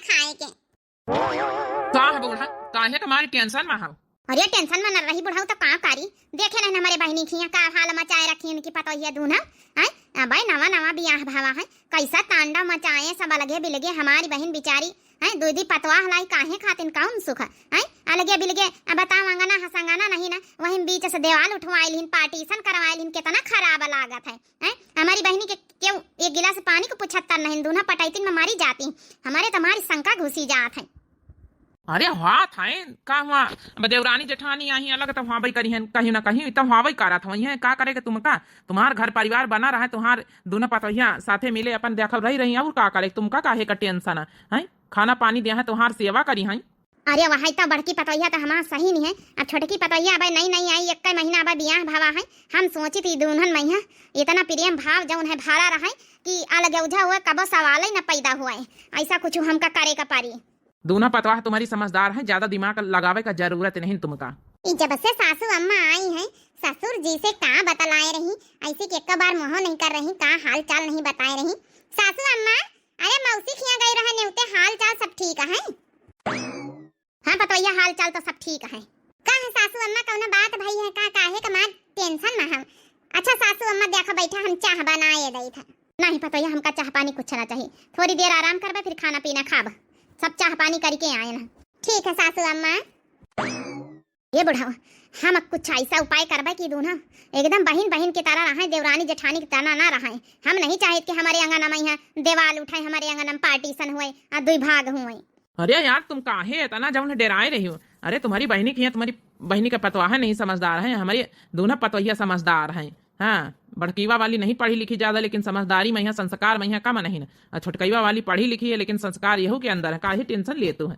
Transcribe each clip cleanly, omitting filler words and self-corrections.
खाए के। का है बूढ़ा, काहे तुम्हारी टेंशन में हो? अरे टेंशन में न रही बुढ़ाऊ तो का करी, देखे नहीं हमारे बहनी खिया का हाल मचाए रखी उनकी पतोहिया दूना है। अब नवा नवा बियाह भावा है, कैसा तांडव मचाए सब अलगे बिलगे हमारी बहन बिचारी है। दूधी पतवा हलाई काहे खातिन कौन सुख है, अलगे बिलगे बताओ अंगना हसंगना नहीं ना, वहीं बीच से देवाल उठवाइलिन पार्टीशन करवाइलिन, कितना खराब लागत है। हमारी बहनी के क्यों एक गिलास पानी को पुछत्तर नहीं, दूना पटाइतिन में मारी जाती, हमारे तुम्हारी शंका घुसी जात है। अरे हाथ है का हुआ, देवरानी जेठानी आई अलग तो वहाँ करी है कहीं ना कहीं तब वहाँ करत हुई है। का करे के तुम का, तुम्हार घर परिवार बना रहा है, तुम्हार दोनों पतोहिया साथे मिले अपन देखल रही और का करे तुम का काहे का टेंशन है। खाना पानी दिया है तुम्हार सेवा करी है। अरे वही तो बड़की पतोहिया तो हमार सही नहीं है, अब छोटकी पतोहिया अब नहीं आई, एक महीना अब बियाह भावा है। हम सोची थी दुल्हन मैया इतना प्रेम भाव जौन है भाड़ा रहा कि अलग उझा हुआ कबो सवाल ही न पैदा हुआ है, ऐसा कुछ हमका करे का पारी। दोनों पतवाह तुम्हारी समझदार है, ज्यादा दिमाग लगावे का जरूरत नहीं तुमका। जब से सासू अम्मा आई हैं, ससुर जी से का बतलाए रही, ऐसे कि एक बार मोह नहीं कर रही, का हाल चाल नहीं बताए रही। सासू अम्मा अरे मौसी खिया गई रहे नेउते, हाल चाल सब ठीक है? हाँ बतैया हाल चाल तो सब ठीक है। का है सासू अम्मा कौन बात भाई है, का काहे का मार टेंशन में हम? अच्छा सासू अम्मा देखो बैठा, हम चाह बनाए दई था। नहीं पतैया हमका चाह पानी कुछ ना चाहिए, थोड़ी देर आराम करबे फिर खाना पीना खाब, सब चाह पानी करके आए ना। ठीक है सासू अम्मा। ये बुढ़ाओ हम कुछ ऐसा उपाय करबे कि दूना एकदम बहन बहन की तरह रहे, देवरानी जेठानी की तरह ना रहे। हम नहीं चाहते कि हमारे अंगना में यहाँ देवाल उठाए, हमारे अंगना में पार्टीशन हुए और दुई भाग हुए। अरे यार तुम काहे इतना जब डराए रही हो? अरे तुम्हारी बहनी की है, तुम्हारी बहनी का पतवाह नहीं समझदार है, हमारी दोनों पतोहिया समझदार हैं। हाँ बड़कीवा वाली नहीं पढ़ी लिखी ज्यादा, लेकिन समझदारी में यहाँ संस्कार में यहाँ कम नहीं ना। छोटकईवा वाली पढ़ी लिखी है लेकिन संस्कार यहू के अंदर है, काहे टेंशन ले तू है?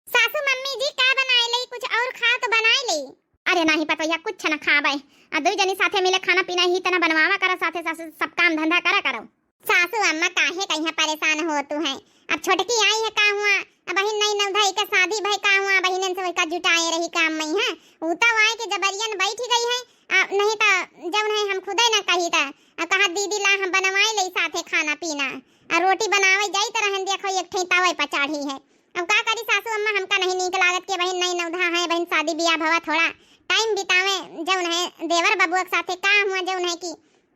सासू मम्मी जी का बनाए ले, कुछ और खा तो बनाए ले। अरे नहीं पतोहिया कुछ न खाबे, दुई जनी साथे मिले खाना पीना ही तना बनवावा करा, साथे साथे सब काम धंधा करा करो। सासू अम्मा काहे कहीं परेशान हो तू है, अब छोटकी आई है का हुआ, अब बहन नहीं नवधाई का शादी भाई का हुआ, बहनन से का जुटाए रही काम में है, उता आए के जबरियन बैठ गई है। नहीं तो जब नहीं हम खुदे ना कही था, अब कहा दीदी ला हम बनवाए ले साथे खाना पीना, और रोटी बनावे जाई तरह देखो एक ठे तवे पर चढ़ी है। अब का करी सासू अम्मा, हमका नहीं नीक लागत के बहन नहीं नवधा है, बहन शादी बियाह भवा थोड़ा टाइम बितावे जौन है देवर बबुआ के साथे का हुआ जौन है कि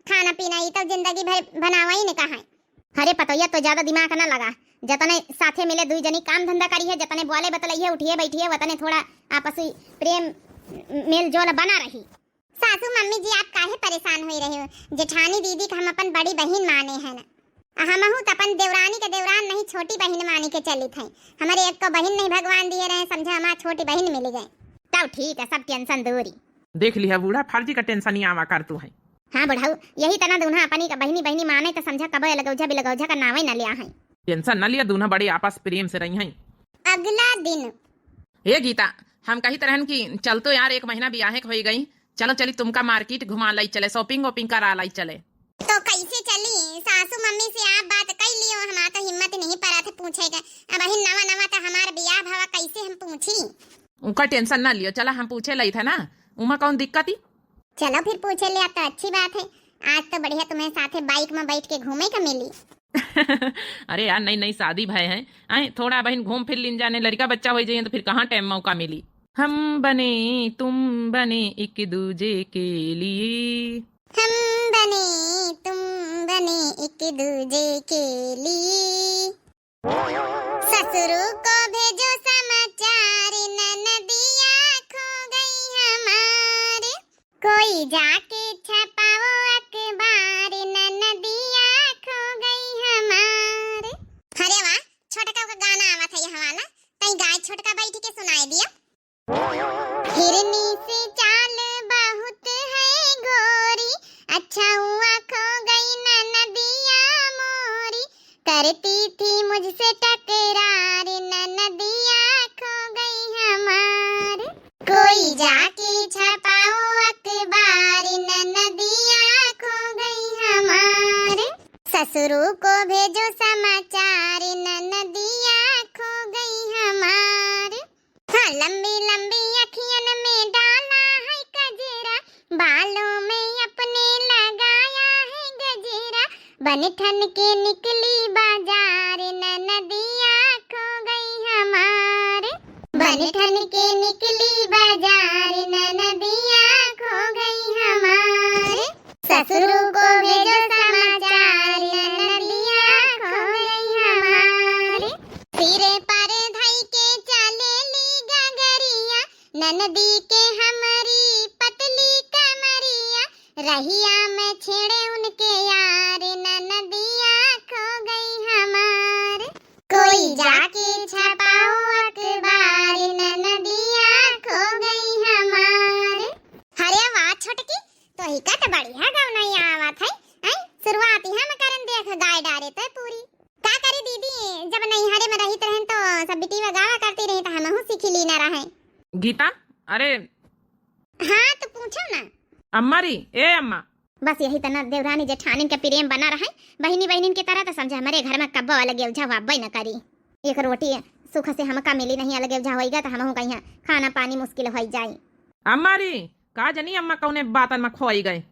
खाना पीना ये तो जिंदगी भर बनावा ही ने कहा है। अरे पतोहिया तो ज्यादा दिमाग ना लगा, जतने साथे मिले दुई जनी काम धंधा करी है, जतने बोले बतलाइए उठिए बैठिए, वतने थोड़ा आपसी प्रेम मेल जोल बना रही। सासू मम्मी जी आप काहे परेशान हो रहे हो, जेठानी दीदी का हम अपन बड़ी बहन माने हैं ना, हमहू तो अपन देवरानी के देवरान नहीं छोटी बहन माने के चलित है। हमारे एक को बहन नहीं भगवान दिए रहे, समझे हमारा छोटी बहन मिल गए तब ठीक है, सब टेंशन दूरी। देख लिया बूढ़ा, फर्जी का टेंशन ही आवा कर तू है। हाँ बुढ़ाऊ यही तना दूना अपनी का बहनी बहनी माने तो समझा कब लगौझा बिलगौझा का नावे न लिया है। टेंशन न लिया, दोनों बड़े आपस प्रेम से रही हैं। अगला दिन हे गीता हम कही तरहन की चल तो यार, एक महीना ब्याह हो गई, चलो चली तुमका मार्केट घुमा लाई चले, शॉपिंग वॉपिंग करा लाई चले। तो कैसे चली? सासू मम्मी से आप बात कर लियो, हमारा तो हिम्मत नहीं पड़ा था पूछेगा, अब ही नवा नवा तो हमारा बियाह भावा कैसे हम पूछी। उनका टेंशन ना लियो, चला हम पूछे लाई था ना, उमा कौन दिक्कत ही। चलो फिर पूछे लिया तो अच्छी बात है, आज तो बढ़िया तुम्हें साथे बाइक में बैठ के घूमे का मिली। अरे यार नई नई शादी भय है, आए थोड़ा बहन घूम फिर लिन जाने, लड़का बच्चा हो जाए तो फिर कहाँ टाइम मौका मिली। हम बने तुम बने एक दूजे के लिए, हम बने तुम बने एक दूजे के लिए, ससुरों को भेजो समाचार ननदिया खो गई हमारे, कोई जाके छपाओ अखबार ननदिया खो गई हमारे। अरे वाह छोटका का गाना आवा था ये हवाला, कहीं गाय छोटका बैठ के सुनाई दिया। हिरनी से चाल बहुत है गोरी, अच्छा हुआ खो गई ननदिया मोरी, करती थी मुझसे टकरार ननदिया खो गई हमारे, कोई जाके छपाओ अखबार ननदिया खो गई हमारे, ससुरों को भेजो समाचार ननदिया खो गई हमारे। हाँ लंबी लंबी अखियन में डाला है गजरा, बालों में अपने लगाया है गजरा, बन ठन के निकली बाजार ननदिया ठन ठन के निकली बाजार ननदिया खो गई हमारे। ससुर को भेजो समाचार ननदिया खो गई हमारे। सिरे पर धई के चले ली गगरिया ननदी के हमारी पतली कमरिया। रहिया में छेड़े उनके यार ननदिया खो गई हमारे। कोई जाके छपाओ अखबार ननदिया खो गई हमारे। अरे वाह छोटकी तो ही का तो बढ़िया गाँव नहीं आवत है। शुरुआत ही हम करन देख गाय डारे तो पूरी का करी दीदी जब नहीं हरे में रही रहन तो सब बिटी में गावा करती रही तो हमहू सीखी ली ना रहे। गीता अरे हाँ तो पूछो ना। अम्मा री ए अम्मा बस यही तना देवरानी जेठानी के प्रेम बना रहे बहिनी बहिनी की तरह तो समझे हमारे घर में कब्बा अलग उलझा वाब्बा न करी। एक रोटी सुख से हमका मिली नहीं अलग उलझा होएगा तो हमहू कहीं खाना पानी मुश्किल हो जाए। अम्मा री का जनी अम्मा कौने बातन में खोई गए।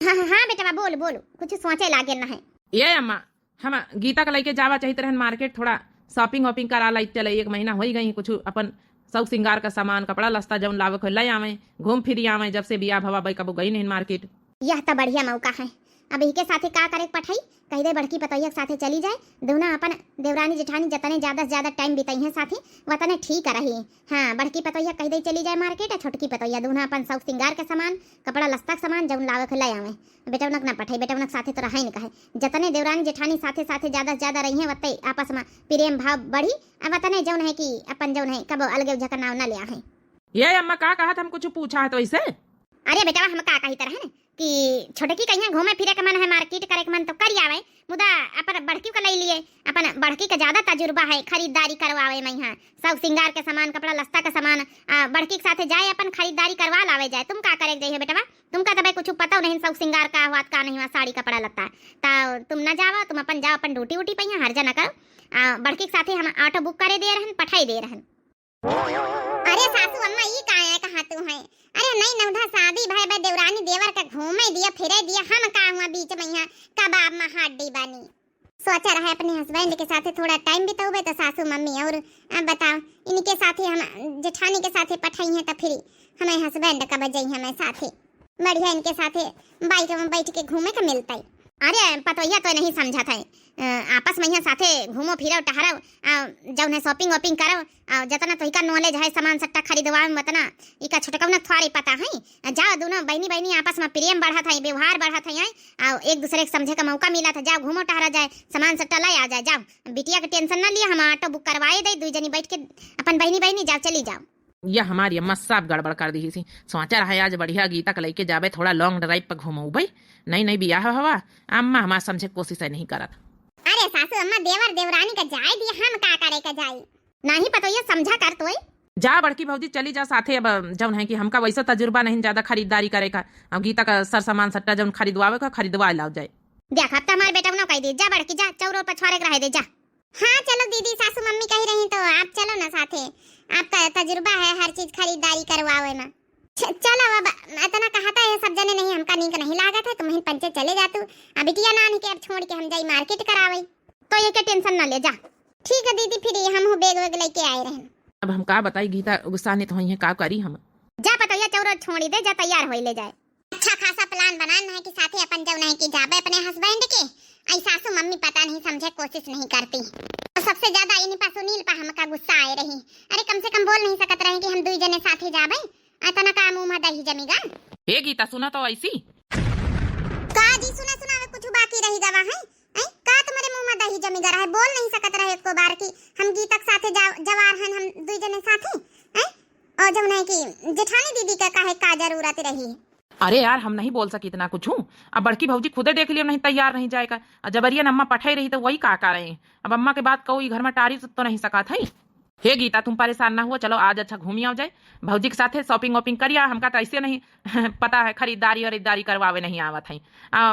हाँ बेटा बोल बोल कुछ सोचे लागे न है। ये अम्मा हम गीता का लेके जावा चाहिए रहन मार्केट थोड़ा शॉपिंग वॉपिंग करा लाई चले 1 महीना हो गई कुछ अपन सब श्रृंगार का सामान कपड़ा लस्ता जौन लावे को ले आवे घूम फिर आवे जब से बिया भवा भाई कबो गई नहीं मार्केट। यह तो बढ़िया मौका है। अब इनके साथे का करे पठाई कही दे बड़की पतोहिया के साथे चली जाए दोनों अपन देवरानी जेठानी जतने ज्यादा से ज्यादा टाइम बिताई है साथे वतने ठीक रही। हाँ बड़की पतोहिया कही दे चली जाए मार्केट और छोटकी पतोहिया दोनों अपन सब श्रृंगार के सामान कपड़ा लस्ता के सामान जौन लावे को ले आवे। बेटा उनक ना पठाई बेटा उनक साथे तो रहा ही नहीं कहे जतने देवरानी जेठानी साथे साथे ज्यादा से ज्यादा रही है वत्ते आपस में प्रेम भाव बढ़ी और वतने जौन है कि अपन जौन है कब अलग उलझा का नाव न ले आए। ये अम्मा का कहा हम कुछ पूछा है तो इसे। अरे बेटा हम का कही तरह है कि छोटकी कहीं घूमे फिरे के मन है मार्केट करे के मन तो कर आवे मुदा अपन बड़की का ले लिए अपन बड़की का ज्यादा तजुर्बा है खरीदारी करवावे में यहाँ सब श्रृंगार के सामान कपड़ा लस्ता का सामान बड़की के साथे जाए अपन खरीदारी करवा लावे जाए। तुम का करे जाइए बेटा तुमका तो भाई कुछ पता नहीं सब श्रृंगार का हुआ का नहीं हुआ साड़ी कपड़ा लगता तो तुम ना जाओ तुम अपन जाओ अपन ड्यूटी उटी पे हर जना करो बड़की के साथे हम ऑटो बुक करे दे रहन पठाई दे रहन। अरे सासू अम्मा ये कहा तू है। अरे नहीं नवधा शादी भाई बा देवरानी देवर का घूमे दिया फिरे दिया हम का हुआ बीच में यहाँ कबाब में हड्डी बनी। सोचा रहा अपने हस्बैंड के साथे थोड़ा टाइम बिताओगे तो सासू मम्मी और बताओ इनके साथे हम जेठानी के साथे पठाई है तो फिर हमें हस्बैंड का बजाई हमें साथे बढ़िया इनके साथे बाइक में बैठ के घूमे का मिलता है। अरे पतोहिया तो नहीं समझा था आपस में यहाँ साथे घूमो फिरो टहरो जौन है शॉपिंग वॉपिंग करो जतना तो इका नॉलेज है सामान सट्टा खरीदवा में बतना इका छोटकौना थोड़ी पता है। जाओ दोनों बहनी बहनी आपस में प्रेम बढ़ा था व्यवहार बढ़ा था एक दूसरे के समझे का मौका मिला था। जाओ घूमो टहरा जाए सामान सट्टा लाई आ जाए। जाओ बिटिया का टेंशन ना लिया हम ऑटो बुक करवाए दे 2 जनी बैठ के अपन बहनी बहनी जाओ चली जाओ। यह हमारी अम्मा सब गड़बड़ कर दी थी। सोचा रहा आज बढ़िया गीता का लेके जावे थोड़ा लॉन्ग ड्राइव पर घूमू भाई नहीं बियाह हवा अम्मा हमारा समझे कोशिश नहीं करत। अरे सासू अम्मा देवर देवरानी का जाए दिया हम का करे का जाए नहीं पता ये समझा कर तो जा बड़की भौजी चली जा साथे। अब जौन है कि हमका वैसा तजुर्बा नहीं ज्यादा खरीदारी करे का अब गीता का सर सामान सट्टा जौन खरीदवावे का खरीदवा लाओ जाए। देख अब तो हमारे बेटा ना कह दे जा बड़की जा चौरो पर छोड़े रह दे जा। हाँ चलो दीदी सासू मम्मी कही रही तो आप चलो ना साथे आपका तजुर्बा है हर चीज खरीदारी करवावे में। चलो अब इतना कहता है सब जने नहीं हमका नीक नहीं लागत है तुम ही पंचे चले जा तू अब बिटिया नानी के अब छोड़ के हम जाई मार्केट करावे तो ये के टेंशन ना ले जा। ठीक है दीदी फिर हम हो बैग वैग लेके आए रहे। अब हम का बताई गीता गुस्सा नहीं तो है का करी हम जा पता ये चौरो छोड़ी दे जा तैयार होई ले जाए। अच्छा खासा प्लान बनाना है कि साथे अपन जब नहीं की जाबे अपने हस्बैंड के आई सासू मम्मी पता नहीं समझे कोशिश नहीं करती और सबसे ज्यादा इन पा सुनील पा हमका गुस्सा आए रही। अरे कम से कम बोल नहीं सकत रहे कि हम 2 जने साथे जाबे अतना का मुंह में दही जमेगा। ए गीता सुना तो ऐसी का जी सुना कुछ बाकी रही गवा है का तुम्हारे मुंह में दही जमेगा रहे बोल नहीं सकत रहे को बार की हम गीता के साथे जवार हन हम 2 जने साथे और जब नहीं की जेठानी दीदी का काहे का जरूरत रही। अरे यार हम नहीं बोल सकी इतना कुछ हूँ। अब बड़की भौजी खुदे देख लियो नहीं तैयार नहीं जाएगा जबरियन अम्मा पठाई रही तो वही का रहे हैं। अब अम्मा के बाद कोई घर में टारी तो नहीं सका था। हे गीता तुम परेशान ना हुआ चलो आज अच्छा घूमी आओ जाए भौजी के साथ शॉपिंग वॉपिंग करिया हमका तो ऐसे नहीं पता है खरीदारी वरीदारी करवावे नहीं आवत है।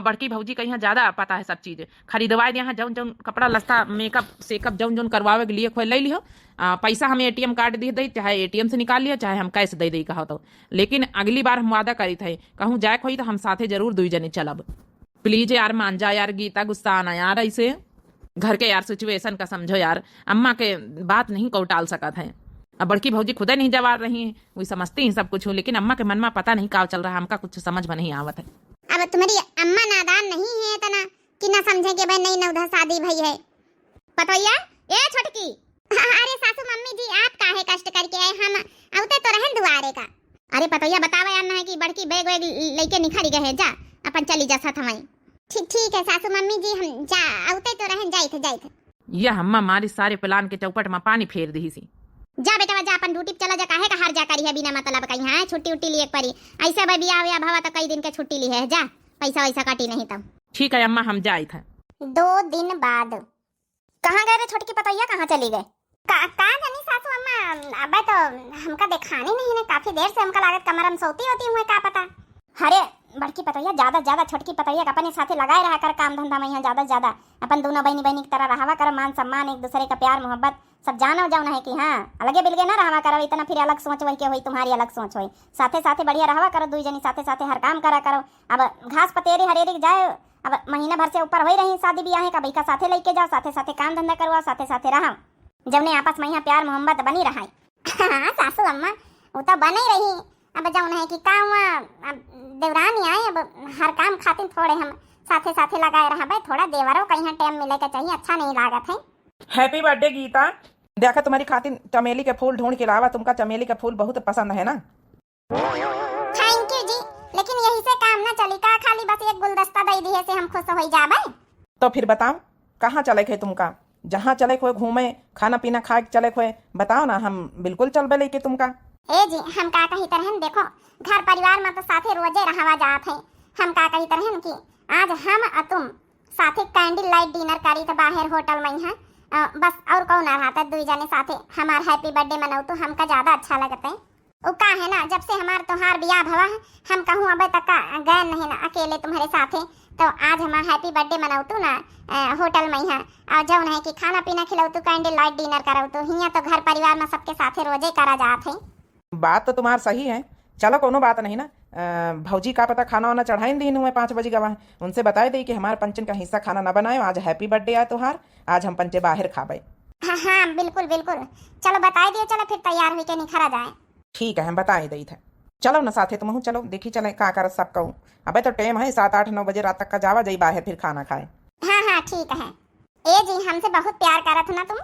बड़की भौजी का यहाँ ज्यादा पता है सब चीज खरीदवाए यहाँ जौन जौन कपड़ा लस्ता मेकअप सेकअप जौन जौन करवावे के लिए खोल ले लियो पैसा हमें एटीएम कार्ड दे दी चाहे एटीएम से निकाल लियो चाहे हम कैश दे दी कहो तो लेकिन अगली बार हम वादा करी थे कहूँ जाए खोई तो हम साथे जरूर 2 जने चलब। प्लीज यार मान जा यार गीता गुस्सा आना यार ऐसे घर के यार सिचुएशन का समझो यार अम्मा के बात नहीं को टाल सकत है। अब बड़की भौजी खुद नहीं जवाब रही है, वही समझती हैं सब कुछ हो, लेकिन अम्मा के मन में पता नहीं क्या चल रहा है, हमका कुछ समझ में नहीं आवत है। अब तुम्हारी अम्मा नादान नहीं है इतना कि ना समझे कि भाई नई नवधा शादी भई है। पतोया ए छोटकी अरे सासू मम्मी जी आप काहे कष्ट करके आए, हम औते तो रहन दुआरे का। अरे पतोया बतावा यार ना है कि बड़की बैग वैग लेके निखरी गए है, जा अपन चली जा साथ हमारी। ठीक है सासू मम्मी जी हम जा औते तो रहन जाइत। यह अम्मा मारी सारे प्लान के चौपट में पानी फेर दी सी। जा बेटा जा अपन ड्यूटी पे चला जा, काहे का हार जा करी है बिना मतलब कहीं है छुट्टी उट्टी लिए परी ऐसे भाई बियाह व्याह भवा तो कई दिन के छुट्टी ली है, जा पैसा वैसा काटी नहीं तब। ठीक है अम्मा हम जाए थे। 2 दिन बाद कहाँ गए रे छोटकी पतैया, कहाँ चली गए? कहाँ जानी सासू अम्मा, अब तो हमका दिखाने नहीं है, काफी देर से हमका लागत कमर में सोती होती हूँ, क्या पता। अरे बड़की पतैया ज्यादा छोटकी पतैया अपने साथे लगाए रहा कर काम धंधा में, यहाँ ज्यादा अपन दोनों बहनी की तरह रहा कर, मान सम्मान एक दूसरे का प्यार मोहब्बत सब जानो जाओ है कि हाँ अलगे बिलगे ना रहा करो, इतना फिर अलग सोच वही के हुई तुम्हारी अलग सोच हुई, साथे बढ़िया रहा करो, 2 जनी साथे हर काम करा करो। अब घास पतेरी हरेरी जाए, अब महीना भर से ऊपर हो रही शादी ब्याह का भाई का साथे लेके जाओ, साथे काम धंधा करवा, साथे रहा, जब ने आपस में यहाँ प्यार मोहब्बत बनी रहा। हाँ सासू अम्मा वो तो बनी रही, अब जाऊन है कि काम देवरानी आए, अब हर काम खातिर थोड़े हम साथे लगाए रहा भाई, थोड़ा देवरों का यहाँ टाइम मिले का चाहिए, अच्छा नहीं लागत है। हैप्पी बर्थडे गीता, देखा तुम्हारी खातिर चमेली के फूल ढूंढ के लावा, तुमका चमेली का फूल बहुत पसंद है ना। थैंक यू जी, लेकिन यही से काम ना चली का, खाली बस एक गुलदस्ता दे दी है से हम खुश हो जाबे। तो फिर बताओ कहाँ चले थे तुमका, जहाँ चले खोए घूमे खाना पीना खाए चले खोए, बताओ ना हम बिल्कुल चलबे लेके तुमका। ए जी हम का कही तरहन देखो घर परिवार में तो साथे रोजे रहवा जात है, हम का कही तरहन कि आज हम और तुम साथे कैंडल लाइट डिनर करी तो बाहर होटल में है, बस और कौन आ रहा था, 2 जने साथे हमार हैप्पी बर्थडे मनाओ तो हमका ज्यादा अच्छा लगता है। वो का है ना जब से हमार त्योहार ब्याह भवा है, हम कहूँ अब तक गए नहीं ना अकेले तुम्हारे साथे, तो आज हमारा हैप्पी बर्थडे मनाओ तू ना होटल में है, और जौन है कि खाना पीना खिलाओ तू, कैंडल लाइट डिनर कराओ तो, हिया तो घर परिवार में सबके साथे रोजे करा जात है। बात तो तुम्हार सही है, चलो कोनो बात नहीं ना, भौजी का पता खाना वाना चढ़ाई दी हुए 5 बजे गवा, उनसे बताए दी कि हमारे पंचन का हिस्सा खाना ना बनाए, आज हैप्पी बर्थडे है तुहार, आज हम पंचे बाहर खाबे। हाँ बिल्कुल चलो बताए दियो, चलो फिर तैयार हुई के निखरा जाए। ठीक है हम बताए दी थे, चलो ना साथे तुम चलो देखी चले का कर सब कहूँ, अबे तो टाइम है 7, 8, 9 बजे रात तक का जावा जाई बाहर फिर खाना खाए। हाँ ठीक है। ए जी हमसे बहुत प्यार करत हो ना तुम।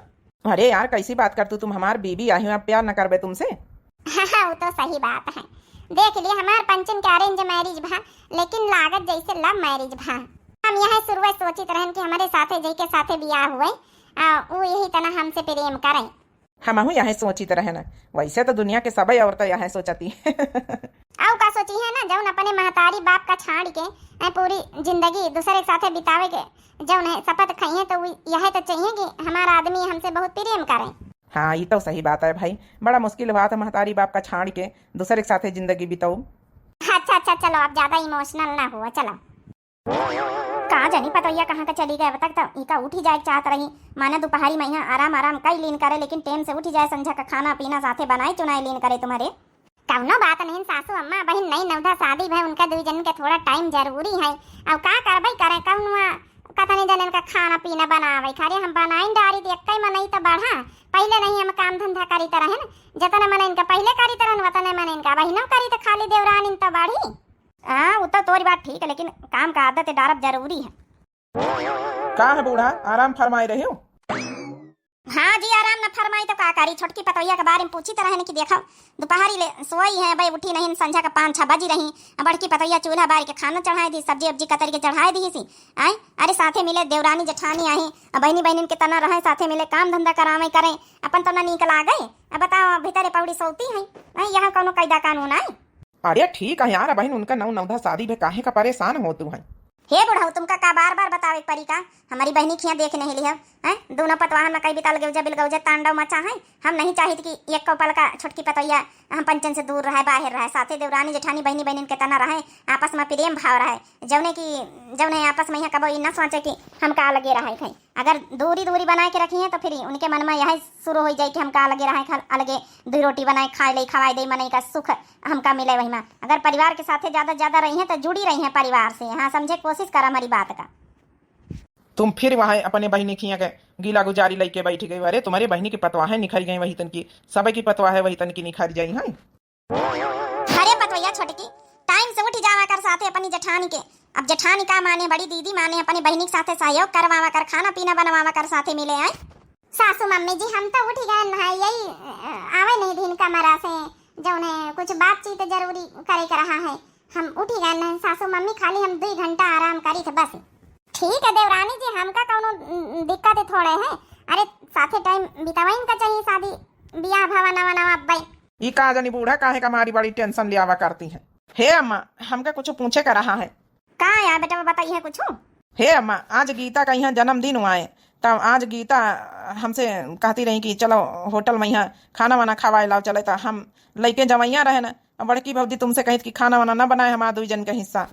अरे यार कैसी बात कर तू, तुम हमार बीबी आई हो, आप प्यार न करबे तुमसे। हाँ वो तो सही बात है, देख लिए हमार पंचन के अरेंज मैरिज भा, लेकिन लागत जैसे लव मैरिज भा। हम यह शुरू सोचित रहन कि हमारे साथे जई के साथे बियाह हुए, वो यही तना हमसे प्रेम करें। हम यहाँ सोचित रहे ना, वैसे तो दुनिया के सभी औरतें यहाँ सोचती आओ का सोची है ना, जौन अपने महतारी बाप का छाड़ के पूरी जिंदगी दूसरे के साथे बितावे के जौन है शपथ खाइए, तो यह तो चाहिए कि हमारा आदमी हमसे बहुत प्रेम करे। हाँ ये तो सही बात है भाई, बड़ा मुश्किल बात है महतारी बाप का छाड़ के दूसरे के साथे जिंदगी बिताओ। अच्छा चलो आप ज्यादा इमोशनल ना हुआ, चलो। कहाँ जानी पतैया कहाँ का चली गए, अब तक तो इका उठी जाए चाहत रही, माने दोपहरी में यहाँ आराम कई लीन करे, लेकिन टाइम से उठी जाए, संझा का खाना पीना साथे बनाए चुनाए लीन करे तुम्हारे। कौनो बात नहीं सासू अम्मा बहन नई नवधा शादी भाई, उनका 2 जन के थोड़ा टाइम जरूरी है, अब का करबई करे कौनुआ कथा नहीं जनन का खाना पीना बनावे खारे, हम बनाइन डारी दे कई मनई तो बढ़ा, पहले नहीं हम काम धंधा करी तरह है, जतने मन इनका पहले करी तरह वतने मन इनका बहिनो करी, तो खाली देवरान इन तो बढ़ी। हाँ वो तो तोरी बात ठीक है, लेकिन काम का आदत डारब जरूरी है। का है बूढ़ा आराम फरमाई रही हो? हाँ जी आराम न फरमाई तो का करी, छोटकी पतोहिया के बारे में पूछी तरह कि देखा दोपहरी ले सोई है भाई, उठी नहीं, संझा का 5-6 बजी रही, बड़की पतोहिया चूल्हा बार के खाना चढ़ाई दी, सब्जी उब्जी कतर के चढ़ाई दी सी आए, अरे साथे मिले देवरानी जेठानी आई, बहनी बहनी के तना रहे, साथे मिले काम धंधा करावे करें, अपन तो न निकला गए, अब बताओ भीतरे पौड़ी सोती है, यहाँ कोनो कायदा कानून है? अरे ठीक है यार बहन, उनका नवधा शादी में काहे का परेशान हो तू है? हे बुढ़ाऊ तुमका का बार बतावे परी का, हमारी बहनी खिया देख नहीं लिया है, दोनों पतवाहन में कई बिताल गौजा बिलगौजा तांडव मचा है, हम नहीं चाहते कि एक कपल का छोटकी पतोहिया हम पंचन से दूर रहे, बाहर रहे, साथे देवरानी जेठानी बहनी बहनी के तना रहे, आपस में प्रेम भाव रहे, जौने आपस में यहाँ कबो न सोचे कि हम का लगे रहे थे, अगर दूरी बनाए के रखी है तो फिर उनके मन में यह शुरू हो जाए कि हम का लगे रहे, अलगे 2 रोटी बनाए खाए ले खवाए दे मन का सुख हमका मिले वही में, अगर परिवार के साथे ज्यादा रही है तो जुड़ी रही है परिवार से, हाँ समझे कोशिश करा हमारी बात का। तुम फिर वहाँ अपने बहनी खिया के गीला गुजारी लेके बैठ गई। अरे तुम्हारी बहनी की पतवाहें निखर गई वही तन की, सब की पतवाहें वही तन की निखर जाई हैं। अरे पतवैया छोटकी, टाइम से उठ जावा कर साथे अपनी जेठानी के। अब जेठानी का माने, बड़ी दीदी माने, अपनी बहनी के साथे सहयोग करवावा कर, खाना पीना बनवावा कर साथे मिले आए। सासू मम्मी जी हम तो उठ गए ना, यही आवे नहीं दिन कमरा से जो है कुछ बातचीत जरूरी करे कर रहा है। हम उठ गए ना सासू मम्मी, खाली हम 2 घंटा आराम करी थे बस। ठीक है देवरानी जी, हमका कौनो दिक्कत थोड़े है। अरे साथे टाइम बितावाइन का चाहिए, शादी बियाह भवा नवा नवा भाई। ये का जानी बूढ़ा काहे का हमारी बड़ी टेंशन लियावा करती है। हे अम्मा, हमका कुछ पूछे का रहा है। का यार बेटा बताइए कुछ। हे अम्मा, आज गीता का यहाँ जन्मदिन हुआ है, तब आज गीता हमसे कहती रही कि चलो होटल में यहाँ खाना वाना खवाए लाओ चले। तो हम लइके जवैया रहे ना, बड़की भौजी तुमसे कही कि खाना वाना न बनाए हमारा 2 जन का हिस्सा।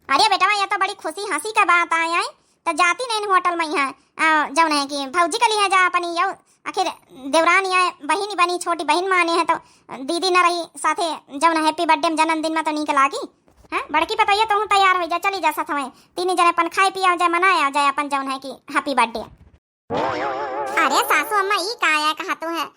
अरे बेटा ये तो बड़ी खुशी हंसी का बात आया है। तो जाती नहीं होटल में यहाँ जौन है कि भौजी के लिए जा अपनी यो आखिर देवरानी आए, बहनी बनी, छोटी बहन माने है तो दीदी न रही साथे जौन हैप्पी बर्थडे में जन्मदिन में तो नीक लागी है। बड़की पता ये तो हूँ तैयार हो जा, चली जा साथ में, 3 जने अपन खाए पिया जाए, मनाया जाए अपन जौन है कि हैप्पी बर्थडे। अरे सासू अम्मा ई काया कहा तू है,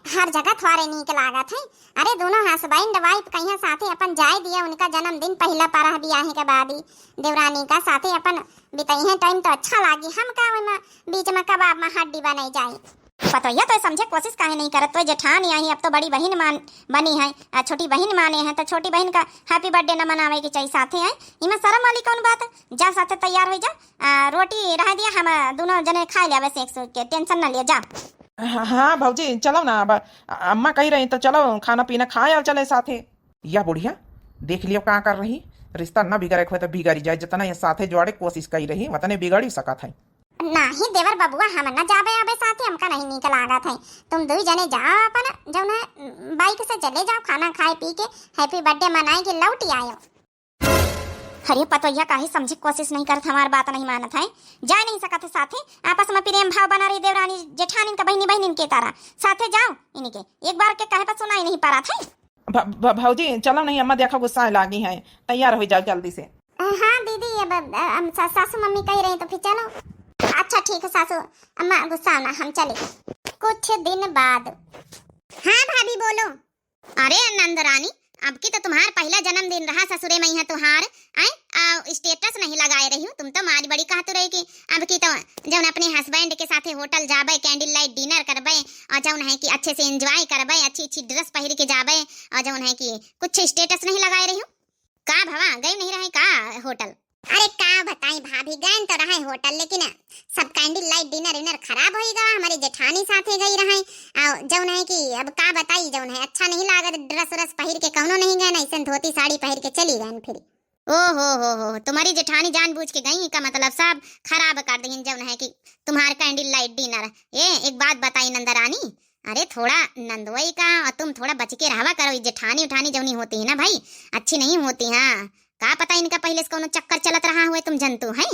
हर जगह थोड़े नीक लागत है। अरे दोनों हस्बैंड वाइफ कहीं साथे अपन जाए दिया, उनका जन्मदिन पहला पारा बियाह के बाद ही देवरानी का साथे अपन बिताई है टाइम तो अच्छा लागी। हम का बीच में कबाब में हड्डी बनाई जाए। पता ये तो समझे कोशिश काहे नहीं करत। तो जेठानी आई अब तो बड़ी बहन मान बनी है, छोटी बहन माने हैं तो छोटी बहन का हैप्पी बर्थडे न मनावे के चाहिए साथे है। इमा शर्म वाली कौन बात है। जा साथे तैयार हो जा, रोटी रह दिया, हम दोनों जने खा लिया वैसे, एक के टेंशन न लिया जा। हाँ भौजी चलो ना, अब अम्मा कही रही तो चलो खाना पीना खाए और चले साथे। या बुढ़िया देख लियो क्या कर रही, रिश्ता न बिगड़े हुए तो बिगड़ी जाए, जितना ये साथे जोड़े कोशिश करी रही उतने बिगड़ ही सकत है। नहीं देवर बबुआ हम न जाबे आबे साथे, हमका नहीं नीक लागत है। तुम 2 जने जाओ अपन जौन है बाइक से चले जाओ, खाना खाए पी के हैप्पी बर्थडे मनाए के लौट आयो। अरे पतोया काहे समझे कोशिश नहीं करत, हमार बात नहीं मानत है। जा नहीं सकत साथे, आपस में प्रेम भाव बना रही देवरानी जेठानी का बहनी बहनी के तारा साथे जाओ। इनके एक बार के कहे पर सुनाई नहीं पारा था। भौजी चलो नहीं, अम्मा देखो गुस्सा लागी है, तैयार हो जाओ जल्दी से। हाँ दीदी अब सासू मम्मी कह रही तो फिर चलो। अच्छा ठीक है सासू अम्मा गुस्सा ना, हम चले। कुछ दिन बाद। हाँ भाभी बोलो। अरे नंदरानी अब की तो तुम्हार पहला जन्मदिन रहा ससुरे में है तुहार, आए स्टेटस नहीं लगाए रही हूँ। तुम तो मारी बड़ी कहते रहे कि अब की तो जौन अपने हस्बैंड के साथे होटल जाबे, कैंडल लाइट डिनर करबे और जौन है कि अच्छे से एंजॉय करबे, अच्छी अच्छी ड्रेस पहन के जाबे और जौन है कि कुछ स्टेटस नहीं लगाए रही हूँ। का भवा गई नहीं रहे का होटल? अरे का बताई भाभी, गए तो रहे होटल, लेकिन सब कैंडल लाइट डिनर इनर खराब होएगा। हमारी जेठानी साथे गई रहे जौन है कि अब का बताई जौन है अच्छा नहीं लागत, ड्रेस व्रेस पहिर के कौनो नहीं गए, ऐसे धोती साड़ी पहिर के चली गए फिर। ओ हो तुम्हारी जेठानी जानबूझ के गई का मतलब सब खराब कर दी जौन है कि तुम्हार कैंडल लाइट डिनर। ये एक बात बताई नंदरानी, अरे थोड़ा नंदवाई का और तुम थोड़ा बच के रहवा करो। जेठानी उठानी जौनी होती है ना भाई अच्छी नहीं होती। हाँ का पता इनका पहले से कोनो चक्कर चलत रहा हुए, तुम जंतु है।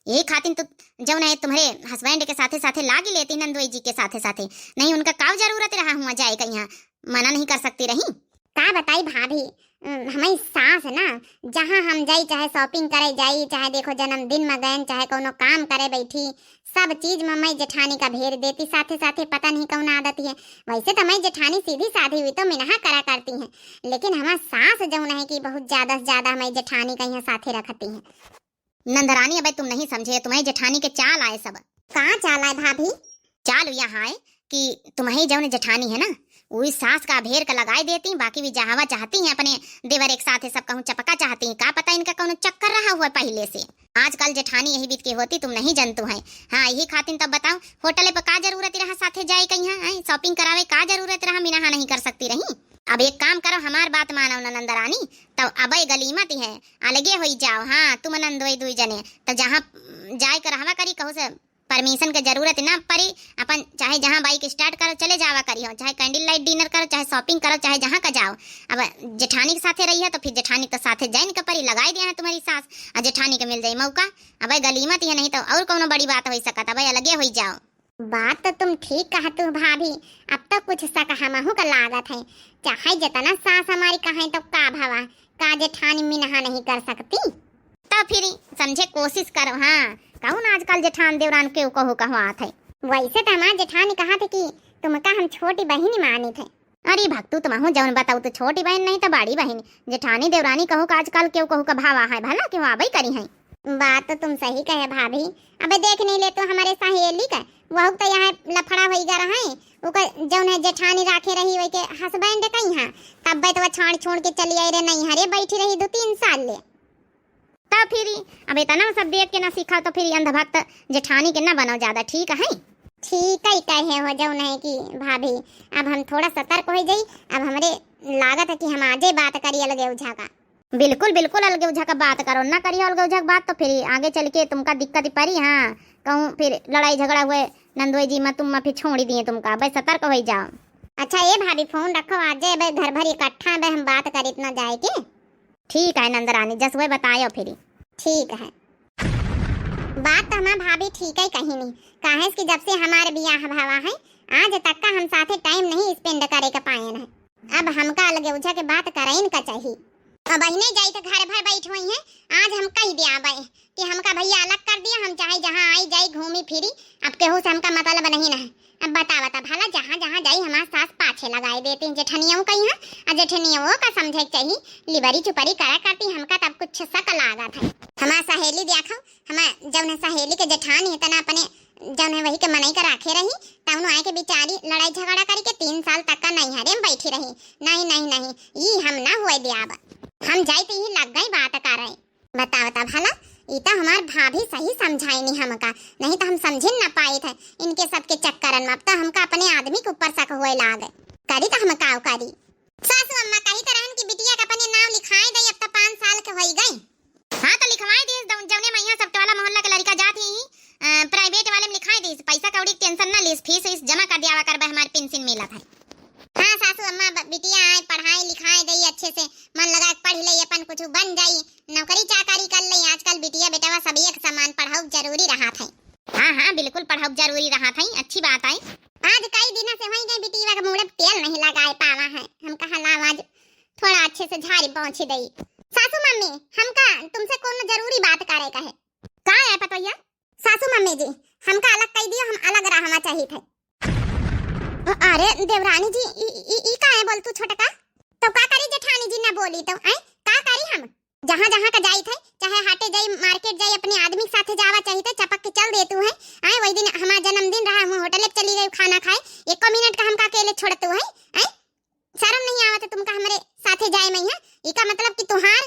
यही खातिर तो जौन है तुम्हारे हस्बैंड के साथे साथे लागी लेती नंदोई जी के साथे साथे, नहीं उनका का जरूरत रहा हुआ जाए कहीं, यहाँ मना नहीं कर सकती रही। का बताई भाभी हमारी सास ना जहाँ हम जाई, चाहे शॉपिंग करे जाई, चाहे देखो जन्मदिन में गए, चाहे कोनो काम करे बैठी, सब चीज में मैं जेठानी का भेर देती, साथे साथे पता नहीं कौन आदत है। वैसे तो मैं जेठानी सीधी साधी हुई तो मिनहा करा करती हैं, लेकिन हमारा सास जौन है कि बहुत ज्यादा से ज्यादा मैं जेठानी का यहाँ साथे रखती हैं। नंदरानी अब तुम नहीं समझे, तुम्हारी जेठानी के चाल आए सब। कहाँ चाल आए भाभी? चाल यहाँ है कि तुम्हारी जौन जेठानी है ना वही सास का भेर का लगाई देती, बाकी भी जहावा चाहती हैं अपने देवर एक साथ सब कहूँ चपका चाहती हैं। का पता इनका कौन चक्कर रहा हुआ पहले से। आजकल जेठानी यही बीत की होती, तुम नहीं जानतो है। हाँ यही खातिर तब बताओ होटल पे का जरूरत रहा साथे जाए कहीं, शॉपिंग करावे का जरूरत रहा मिनहा नहीं कर सकती रही। अब एक काम करो, हमार बात मानो ना नंदरानी, तो अब गलीमत है अलगे हो जाओ। हाँ तुम नंदोई 2 जने तो जहाँ जाए कर हवा करी कहो से परमिशन के जरूरत ना पड़ी, अपन चाहे जहाँ बाइक स्टार्ट करो चले जावा करियो, चाहे कैंडल लाइट डिनर करो, चाहे शॉपिंग करो, चाहे जहाँ का जाओ। अब जेठानी के साथे रही है तो फिर जेठानी तो साथे जाइन के परी, लगाई दिया है तुम्हारी सास और जेठानी के मिल जाए मौका। अब गलीमत है नहीं तो और कोनो बड़ी बात हो सकता, अब अलगे हो जाओ। बात तो तुम ठीक कहा तू भाभी, अब तो कुछ सका हमहू का लागत है, चाहे जितना सास हमारी कहे तो का भवा का जेठानी मिनहा नहीं कर सकती। तो फिर समझे कोशिश करो। हाँ कहूँ ना आजकल जेठान देवरान के कहो कहवात है। वैसे तो हमार जेठानी कहा थे कि तुमका हम छोटी बहन मानी थे। अरे भक्तू तुम हूँ जौन बताऊ तो छोटी बहन नहीं तो बड़ी बहन। जेठानी देवरानी कहो का आजकल क्यों कहो का भावा है भला क्यों आबई करी है। बात तो तुम सही कहे भाभी। अबे देख नहीं ले तो हमारे सहेली का वह तो यहाँ लफड़ा होई गा रहा है ओकर जौन है जेठानी राखे रही वही के हस्बैंड कहीं हां तब बे तो छाड़ छोड़ के चली आई रे नहीं हरे बैठी रही 2-3 साल ले। तब फिर अब इतना सब देख के ना सीखा तो फिर अंधभक्त जेठानी के ना बनो ज्यादा ठीक है। ठीक है कहे हो जौन है कि भाभी अब हम थोड़ा सतर्क हो जाई। अब हमरे लागत है कि हम आजे बात करी अलगे उझा का। बिल्कुल बिल्कुल अलगे उझा का बात करो ना करियो अलगे उझा का बात तो फिर आगे चल के तुमका दिक्कत पड़ी। हाँ कहूँ फिर लड़ाई झगड़ा हुए नंदोई जी में तुम फिर छोड़ दिए तुमका भाई सतर्क हो जाओ। अच्छा ये भाभी फोन रखो आज भाई घर भर इकट्ठा है हम बात कर इतना जाए के। ठीक है नंदरानी जस वह बतायो फिर। ठीक है बात तो हमारा भाभी ठीक है कहीं नहीं काहे कि जब से हमारे बियाह भावा है आज तक का हम साथे टाइम नहीं स्पेंड करे का पाए है। अब हमका अलगे उझा के बात करें का चाहिए। अब बहने जाई तो घर भर बैठ हुई है आज हम कह दिया भाई कि हमका भैया अलग कर दिया हम चाहे जहाँ आई जाई घूमी फिरी अब केहू से हमका मतलब नहीं ना है। अब बता भला जहाँ जहाँ जाई हमारे सास पाछे लगाए देती जेठनियों कहीं है और जेठनियों का समझे चाहिए लिबरी चुपरी करा करती हमका तब कुछ शक लागा था। हमारा सहेली देखो हमार जौन सहेली के जेठानी है तना अपने जौन है वही के मनाई कर रखे रही तब आए के बेचारी लड़ाई झगड़ा करके 3 साल तक का नहीं हरे में बैठी रही। नहीं नहीं नहीं ये हम ना हुए दिया हम जाते ही लग गई बात कर रहे। बता भला इता हमार भाभी सही समझाई नहीं हमका नहीं तो हम समझ न पाए थे इनके सबके चक्कर में। अब तो हमका अपने आदमी के ऊपर शक हुए लाग करी तो हम काव करी। सासू अम्मा कही तरह की बिटिया का अपने नाम लिखाए दई अब तो 5 साल के होई गई। हां तो लिखवाए दी जौने मैया सब वाला मोहल्ला के लड़का जाती प्राइवेट वाले में लिखाए दी पैसा कौड़ी टेंशन ना लीस फीस जमा कर दिया कर हमारे पेंशन मिला था। हाँ सासू अम्मा बिटिया आए पढ़ाई लिखाई दई अच्छे से मन लगा पढ़ ले अपन कुछ बन जाई नौकरी चाकरी कर ले। आजकल बिटिया बेटा सब एक समान पढ़ाओ जरूरी रहा था। हाँ हाँ बिल्कुल पढ़ाओ जरूरी रहा था अच्छी बात है। आज कई दिन से वही गई बिटिया का मुंह तेल नहीं लगाए पावा है हम कहा ला आज थोड़ा अच्छे से झाड़ी पहुंची दई। सासू मम्मी हमका तुमसे कौन जरूरी बात करे का है। का है पतोया सासू मम्मी जी हमका अलग कह दियो हम अलग रहना चाहिए थे। अरे देवरानी जी ई का है बोल तू छोटका तो का करी जेठानी जी ना बोली तो आई का करी हम जहां जहां का जाई थे चाहे हाटे जाई मार्केट जाई अपने आदमी के साथ जावा चाहिए थे चपक के चल दे तू है। आई वही दिन हमारा जन्मदिन रहा हम होटल चली गई खाना खाए 1 मिनट का हमका अकेले छोड़ तू है। आई शर्म नहीं आवत तुमका हमरे साथे जाए मैया ई का मतलब कि तुहार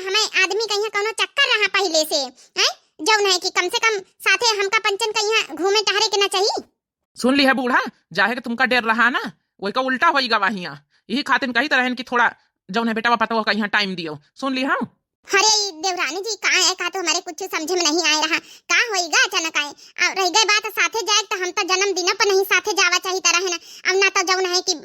हमें आदमी कहीं कोनो चक्कर रहा पहले से। आई जौन है कि कम से कम साथे हमका पंचन कहीं घूमे टहरे के ना चाहिए। सुन ली है बूढ़ा जाहे के तुमका डर रहा ना वही का उल्टा होई गवाहिया यही खातिर कही तरह कि थोड़ा जौन है बेटा पता का यहाँ टाइम दियो सुन ली। हाँ अरे देवरानी जी का है का तो हमारे कुछ समझ में नहीं आ रहा का होएगा अचानक आए और रह गई बात साथे जाए तो हम तो जन्मदिन पर नहीं साथे जावा चाहिए तरह है ना। अब ना तो जौन है कि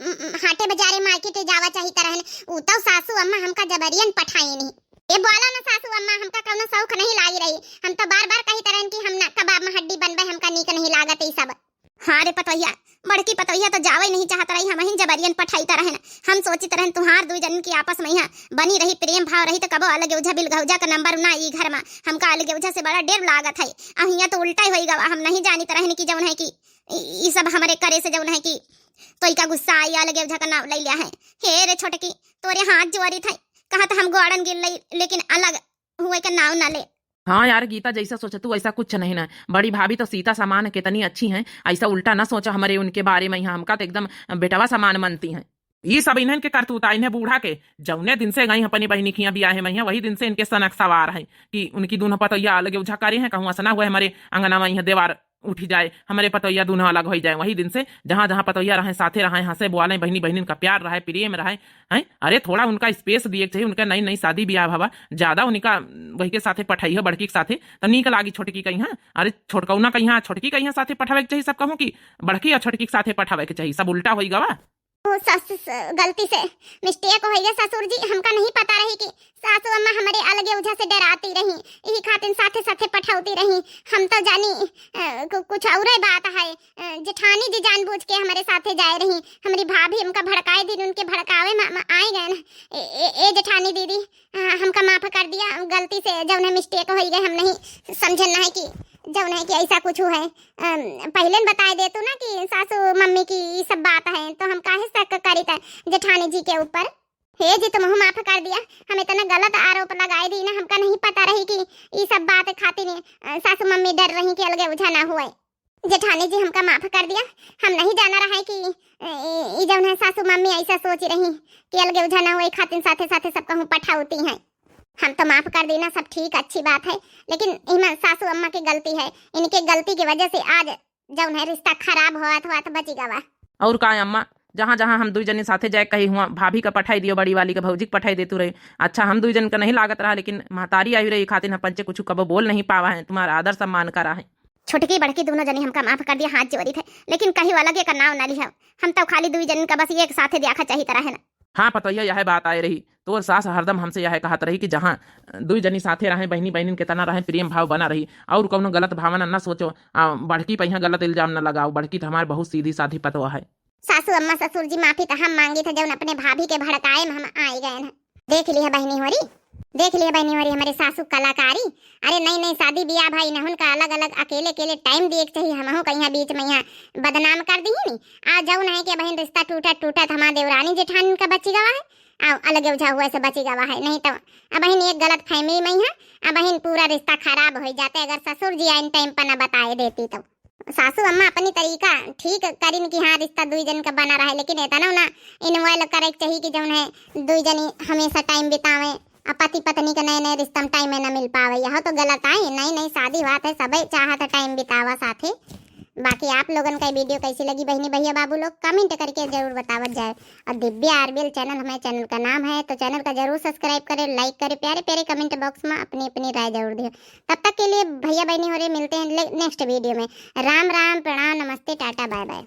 हाटे बाजारे मार्केट जावा चाहिए तरह है उ तो सासू अम्मा हमका जबरियन पठाई नहीं ये बोला ना सासू अम्मा हमका कोनो शौक नहीं लागी रही हम तो बार बार कही तरह कि हम ना कबाब में हड्डी बनबे हमका नीक नहीं लागत ई सब। हाँ रे पतोहिया बड़की पतोहिया तो जावे नहीं चाहत रही हम ही जबरियन पठाई तरह ना हम सोची तरह तुहार दुई जन की आपस में यहाँ बनी रही प्रेम भाव रही तो कबो अलग उझा बिल गौजा का नंबर ना ई घर में हमका अलग उझा से बड़ा डेर लागत है। अब यहाँ तो उल्टा ही होई हम नहीं जानी तरह की जौन है कि ई सब हमारे करे से जौन है कि तो का गुस्सा आई अलग उझा का नाम ले लिया है। हे रे छोटकी तोरे हाथ जोरी थे कहा तो हम गोड़न गिर लेकिन अलग हुए के नाव ना ले। हाँ यार गीता जैसा सोचा तू ऐसा कुछ नहीं ना बड़ी भाभी तो सीता सामान कितनी अच्छी हैं ऐसा उल्टा ना सोचा हमारे उनके बारे में यहाँ हमका तो एकदम बेटवा सामान मनती हैं। ये सब इन्हन के करतूता इन्हें बूढ़ा के जौने दिन से गई अपनी बहनी खिया बिया है मैया वही दिन से इनके सनक सवार है कि उनकी दोनों पतोया अलग उझा करे हैं कहूँ असना हुआ हमारे अंगना में यहाँ देवार उठी जाए हमारे पतोया दोनों अलग हो जाए। वही दिन से जहां जहां पतोया रहे साथे रहे हंसे बोले बहनी बहनी का प्यार रहे प्रेम रहे हैं। अरे थोड़ा उनका स्पेस दिए चाहिए उनका नई नई शादी ब्याह भावा ज्यादा उनका वही के साथे पठाई है बड़की के साथे तो नीक लागी छोटकी कहीं। अरे छोटकौना कहीं छोटकी कहीं साथे पठावे के चाहिए सब कहूँ कि बड़की और छोटकी के साथे पठावे के चाहिए सब उल्टा हो गवा। गलती से मिस्टेक हो गया ससुर जी हमका नहीं पता रही कि सासू अम्मा हमारे अलगे उझा से डराती रही यही खातिर साथे साथे पठाउती रही हम तो जानी कुछ और बात है। जेठानी जी जानबूझ के हमारे साथे जाए रही हमारी भाभी हमका भड़काए दिन उनके भड़कावे आए गए ना ए जेठानी दीदी हमका माफ कर दिया गलती से जब मिस्टेक हो गई हम नहीं समझना है कि जौन है कि ऐसा कुछ है पहले न बताए दे तू ना कि सासू मम्मी की ये सब बात है तो हम काहे शक करी था जेठानी जी के ऊपर। हे जी तुम माफ कर दिया, हम इतना गलत आरोप लगाई दी ना, हमका नहीं पता रही कि ये सब बात खातिर सासू मम्मी डर रही कि अलगे उझा ना हुए। जेठानी जी हमका माफ कर दिया, हम नहीं जाना रहा है कि ये जौन है सासू मम्मी ऐसा सोच रही कि अलगे उझा ना हुए खातिर साथे साथे सब कहूँ पठाउती हैं। हम तो माफ कर देना, सब ठीक अच्छी बात है, लेकिन इनमें सासू अम्मा की गलती है, इनके गलती की वजह से आज जौन है रिश्ता खराब हुआ तो बची गवा। और का अम्मा जहाँ जहाँ हम दुई जने साथे जाए कही हुआ भाभी का पठाई दियो, बड़ी वाली का भौजी का पठाई देतू रहे। अच्छा हम दुई जन का नहीं लागत रहा, लेकिन महतारी आई रही खातिर हम पंचे कुछ कबो बोल नहीं पावा है, तुम्हारा आदर सम्मान करा है। छोटकी बड़की दोनों जने हमका माफ कर दिया, हाथ जोड़ी थे, लेकिन कहीं अलग का नाव ना लिया। हम तो खाली दुई जन का बस एक साथे देखा चाहिए तरह है ना। हाँ पतोहिया यह बात आई रही, तो सास हरदम हमसे यह कहत रही कि जहाँ दुई जनी साथे रहे बहनी बहनी के तना रहे प्रेम भाव बना रही, और कौनो गलत भावना न सोचो, बड़की पे गलत इल्जाम न लगाओ, बड़की तो हमारे बहुत सीधी साधी पतवा है। सासू अम्मा ससुर जी माफी तो हम मांगी थे जब अपने भाभी के भड़काए में हम आई गए हैं। देख लिया बहनी हो रही, देख लिया बहनी हो रही हमारे सासू कलाकारी। अरे नहीं नहीं शादी बियाह भाई न उनका अलग अलग अकेले अकेले टाइम दिए चाहिए, हम कहीं बीच में यहाँ बदनाम कर दी नहीं। आज जाऊ नहीं कि बहन रिश्ता टूटा टूटा हमारा देवरानी जेठानी का बची गवा है, अलग उझा हुआ से बची गवा है, नहीं तो अब बहन एक गलत फहमी में है, अब बहन पूरा रिश्ता खराब हो जाते अगर ससुर जी आइन टाइम पर न बताए देती तो। सासू अम्मा अपनी तरीका ठीक करीन कि हाँ रिश्ता दुई जन का बना रहा है, लेकिन इतना ना इन्वॉल्व करे चाहिए कि जौन है दुई जनी हमेशा टाइम बितावे, पति पत्नी का नए नए रिश्ता में टाइम में न मिल पावे, यह तो गलत है। नई नई शादी बात है, सबे चाहत टाइम बितावा साथे। बाकी आप लोगन का वीडियो कैसी लगी बहनी भैया बाबू लोग कमेंट करके जरूर बतावत जाए। और दिव्या आरबीएल चैनल हमारे चैनल का नाम है, तो चैनल का जरूर सब्सक्राइब करें, लाइक करें, प्यारे प्यारे कमेंट बॉक्स में अपनी अपनी राय जरूर दिए। तब तक के लिए भैया बहनी हो रहे मिलते हैं नेक्स्ट वीडियो में। राम राम, प्रणाम, नमस्ते, टाटा, बाय बाय।